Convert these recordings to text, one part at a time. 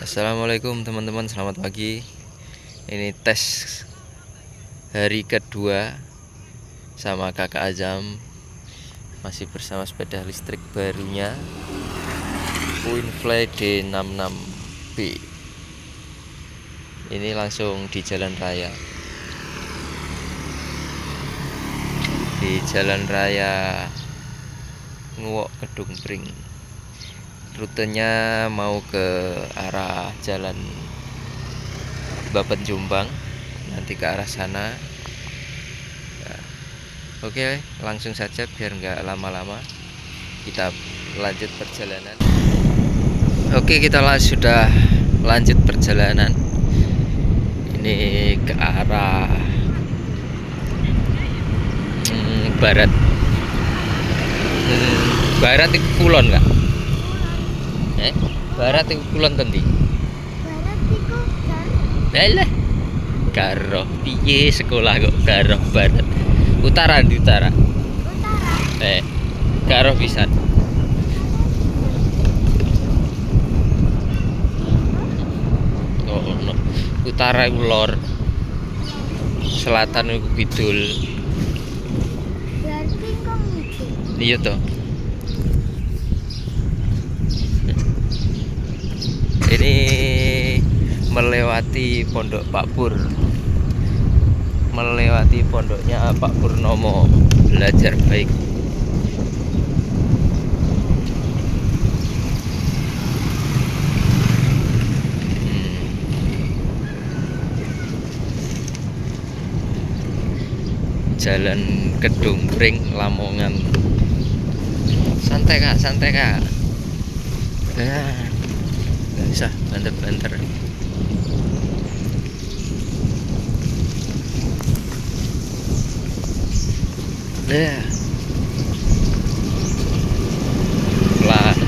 Assalamualaikum teman-teman, selamat pagi. Ini tes hari kedua sama kakak Azam. Masih bersama sepeda listrik barunya Winfly D66B. Ini langsung di jalan raya. Di jalan raya Nguok Kedung Pring. Rutenya mau ke arah jalan Bapen Jombang, nanti ke arah sana. Nah, oke, langsung saja biar nggak lama-lama, kita lanjut perjalanan. Oke, kita sudah lanjut perjalanan. Ini ke arah barat. Barat itu kulon nggak? Barat itu kulon tendi. Barat iku Lah, karo piye sekolah kok karo barat. Utara di utara. utara. Karo pisan. Oh, no. Utara iku lor. Selatan iku kidul. Berarti kok ngidul. Iya toh. Ini melewati pondok Pak Pur, melewati pondoknya Pak Purnomo Belajar Baik. Jalan Kedung Pring, Lamongan. Santai kak, santai kak. Nggak bisa banter-banter. Pelan.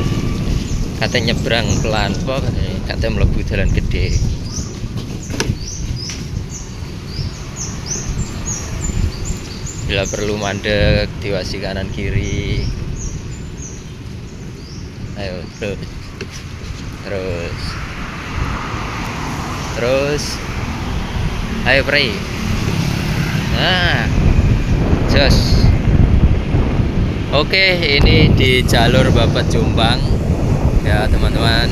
Katanya nyebrang pelan kok, katanya melebu jalan gede. Bila perlu mandek, diwasi kanan kiri. Ayo terus ayo pray. Nah, jos. Oke, ini di jalur Bapen Jombang ya teman-teman.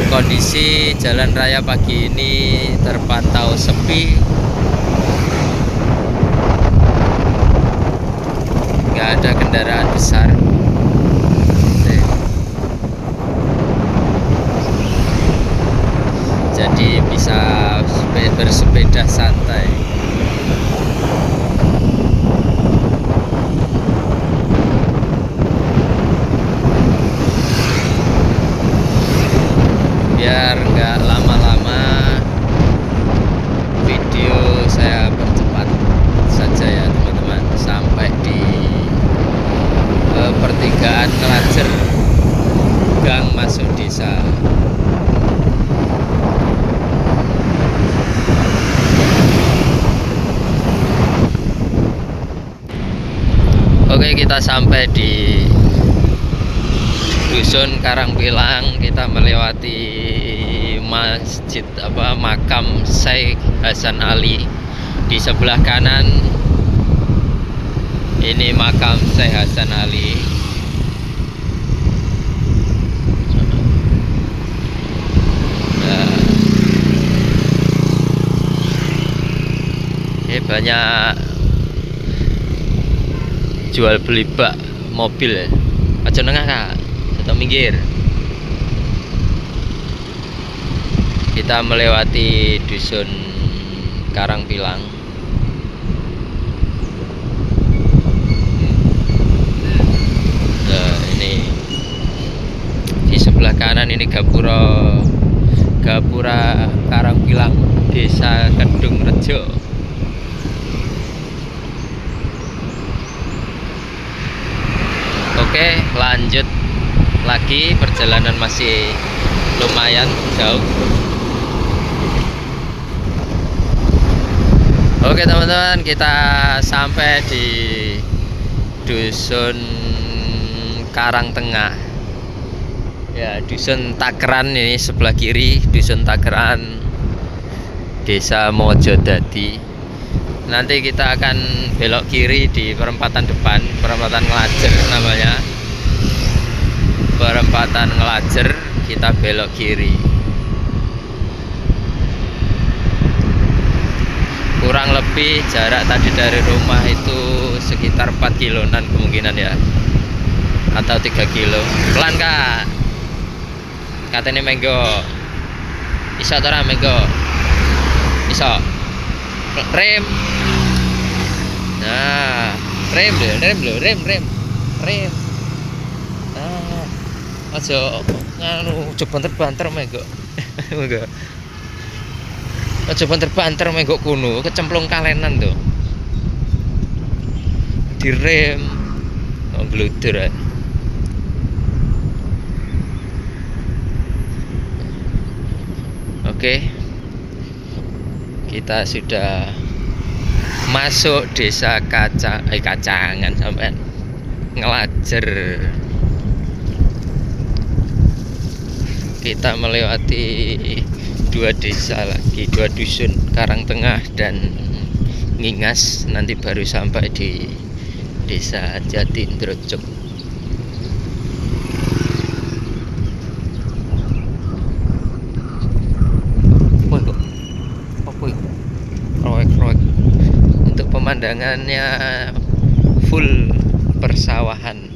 Kondisi jalan raya pagi ini terpantau sepi, nggak ada kendaraan besar. Jadi bisa bersepeda santai. Biar nggak lama-lama, video saya percepat saja ya teman-teman, sampai di pertigaan Ngelajer, gang masuk desa. Oke, kita sampai di Dusun Karangpilang. Kita melewati masjid makam Syekh Hasan Ali. Di sebelah kanan ini makam Syekh Hasan Ali. Ini banyak jual beli bak mobil. Aja nengah kak, atau minggir. Kita melewati Dusun Karangpilang. Nah, ini di sebelah kanan ini Gapura Karangpilang, Desa Kedung Rejo. Oke, lanjut lagi, perjalanan masih lumayan jauh. Oke teman-teman, kita sampai di Dusun Karangtengah Ya, Dusun Takeran ini sebelah kiri, Dusun Takeran, Desa Mojodadi. Nanti kita akan belok kiri di perempatan depan, perempatan Ngelajer namanya. Perempatan Ngelajer, kita belok kiri. Kurang lebih jarak tadi dari rumah itu sekitar 4 kiloan kemungkinan ya, atau 3 kilo. Pelan kak, katanya menggo. Iso ora menggo? Iso. Rem. Nah, rem. Nah, aja nganu coba banter menggo. Menggo. Aja banter menggo kuno, kecemplung kalenan tuh. Direm. Oh, gludur ya. Oke, kita sudah masuk desa Kacangan sampai Ngelajer. Kita melewati 2 desa lagi, 2 dusun, Karangtengah dan Ngingas. Nanti baru sampai di desa Jatindrojok. Untuk pemandangannya full persawahan.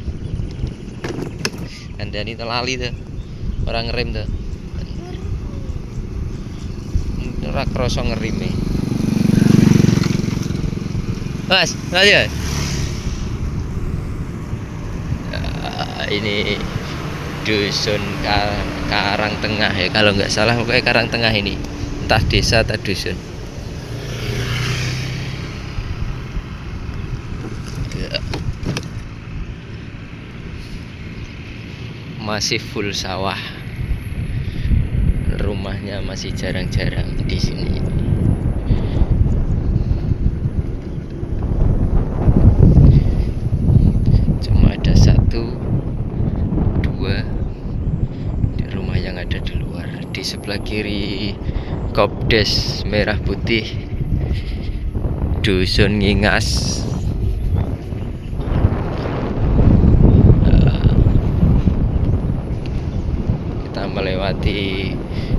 Anda ini telali tuh, orang ngerem tuh. Ora kroso ngerime. Mas, aja. Ini dusun Karangtengah ya, kalau nggak salah pokoknya Karangtengah ini. Entah desa atau dusun. Masih full sawah. Rumahnya masih jarang-jarang di sini. Cuma ada 1, 2 di rumah yang ada di luar. Di sebelah kiri Kopdes Merah Putih, Dusun Ngingas. Kita melewati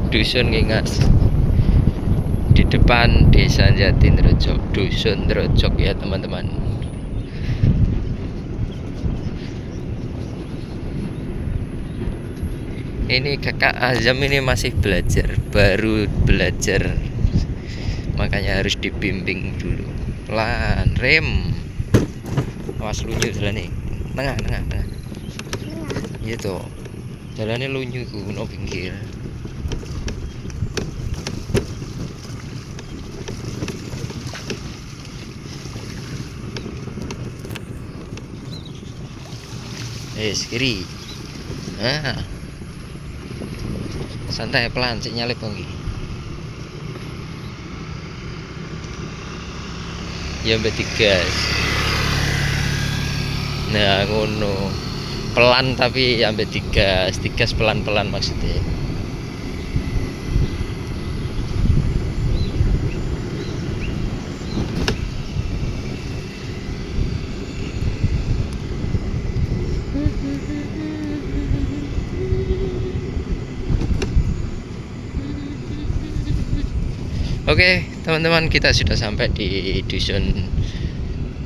Dusun Ngingas. Di depan desa Jatindrojok, Dusun Drojok ya teman-teman. Ini kakak Azam ini masih belajar, baru belajar, makanya harus dibimbing dulu. Pelan, rem. Awas lunyu jalan nih. Tengah. Gitu. Jalannya lunyu ku no pinggir. Kiri. Nah. Santai pelan, cek nyalip lagi. Ya mbak gas. Nah, ngono. Pelan tapi ya mbak gas pelan-pelan maksudnya. Oke, teman-teman, kita sudah sampai di Dusun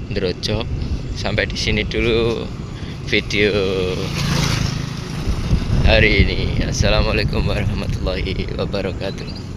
Drojok. Sampai di sini dulu video hari ini. Assalamualaikum warahmatullahi wabarakatuh.